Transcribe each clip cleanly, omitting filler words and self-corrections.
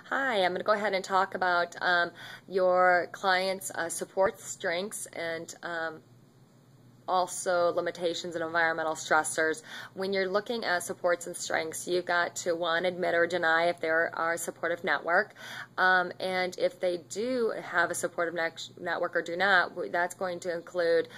Hi, I'm going to go ahead and talk about your client's support strengths and also limitations and environmental stressors. When you're looking at supports and strengths, you've got to, one, admit or deny if there are a supportive network. And if they do have a supportive network or do not, that's going to include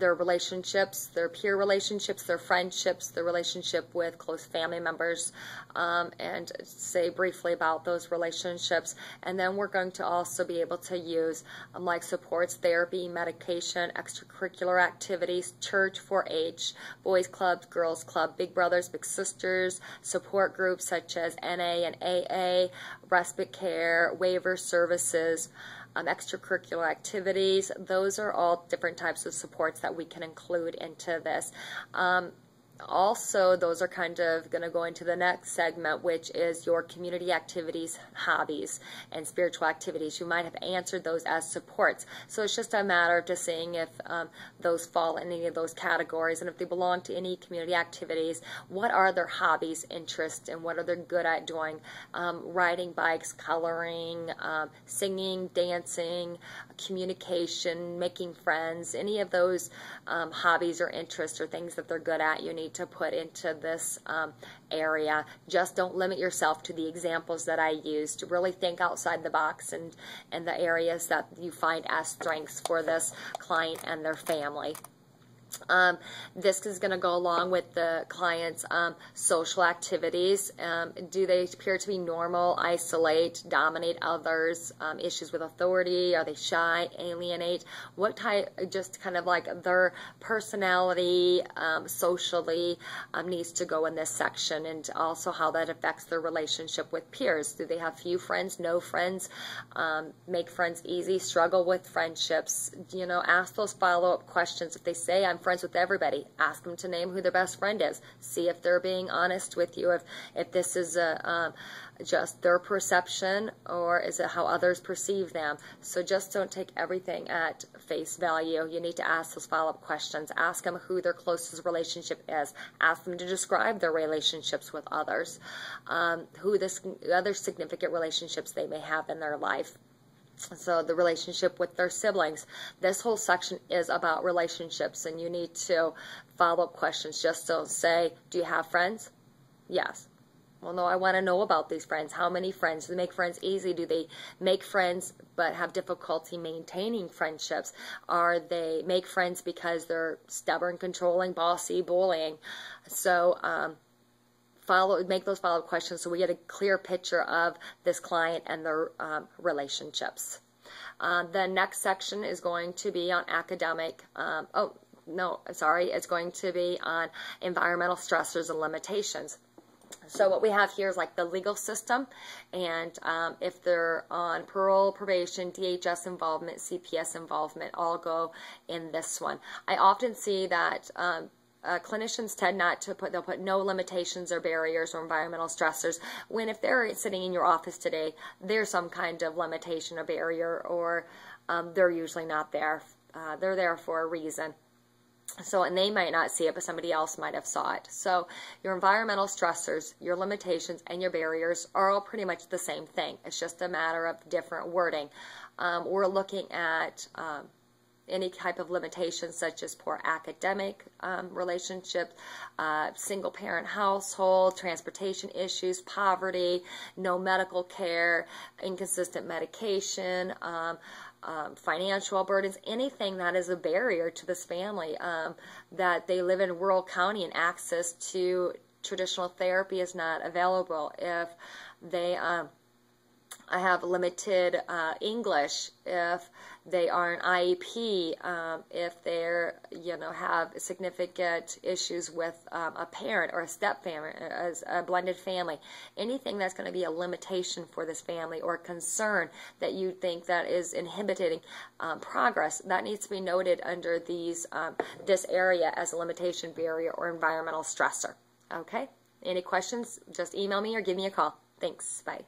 their relationships, their peer relationships, their friendships, their relationship with close family members, and say briefly about those relationships. And then we're going to also be able to use like supports, therapy, medication, extracurricular activities, church, 4-H, boys clubs, girls club, big brothers, big sisters, support groups such as NA and AA, respite care, waiver services, extracurricular activities. Those are all different types of supports that we can include into this. Also, those are kind of going to go into the next segment, which is your community activities, hobbies, and spiritual activities. You might have answered those as supports. So it's just a matter of just seeing if those fall in any of those categories, and if they belong to any community activities, what are their hobbies, interests, and what are they good at doing? Riding bikes, coloring, singing, dancing, communication, making friends, any of those hobbies or interests or things that they're good at, you need to put into this area. Just don't limit yourself to the examples that I used. Really think outside the box and the areas that you find as strengths for this client and their family. This is going to go along with the client's social activities. Do they appear to be normal, isolate, dominate others, issues with authority, are they shy, alienate? What type, just kind of like their personality socially needs to go in this section, and also how that affects their relationship with peers. Do they have few friends, no friends, make friends easy, struggle with friendships? You know, ask those follow-up questions. If they say, I'm friends with everybody, ask them to name who their best friend is. See if they're being honest with you, if this is just their perception, or is it how others perceive them. So just don't take everything at face value. You need to ask those follow-up questions. Ask them who their closest relationship is. Ask them to describe their relationships with others, who the other significant relationships they may have in their life. So the relationship with their siblings. This whole section is about relationships, and you need to follow up questions. Just don't say, do you have friends? Yes. Well, no, I want to know about these friends. How many friends? Do they make friends easy? Do they make friends but have difficulty maintaining friendships? Are they make friends because they're stubborn, controlling, bossy, bullying? So make those follow-up questions so we get a clear picture of this client and their relationships. The next section is going to be on academic, it's going to be on environmental stressors and limitations. So what we have here is like the legal system, and if they're on parole, probation, DHS involvement, CPS involvement, all go in this one. I often see that clinicians tend not to put, they'll put no limitations or barriers or environmental stressors, when if they're sitting in your office today, there's some kind of limitation or barrier, or they're usually not there. They're there for a reason. So, and they might not see it, but somebody else might have saw it. So your environmental stressors, your limitations, and your barriers are all pretty much the same thing. It's just a matter of different wording. We're looking at any type of limitations such as poor academic relationships, single-parent household, transportation issues, poverty, no medical care, inconsistent medication, financial burdens, anything that is a barrier to this family, that they live in a rural county and access to traditional therapy is not available, if they have limited English, if they are an IEP, if they're, have significant issues with a parent or a step family, as a blended family, anything that's going to be a limitation for this family or concern that you think that is inhibiting progress, that needs to be noted under these this area as a limitation, barrier, or environmental stressor. Okay? Any questions? Just email me or give me a call. Thanks. Bye.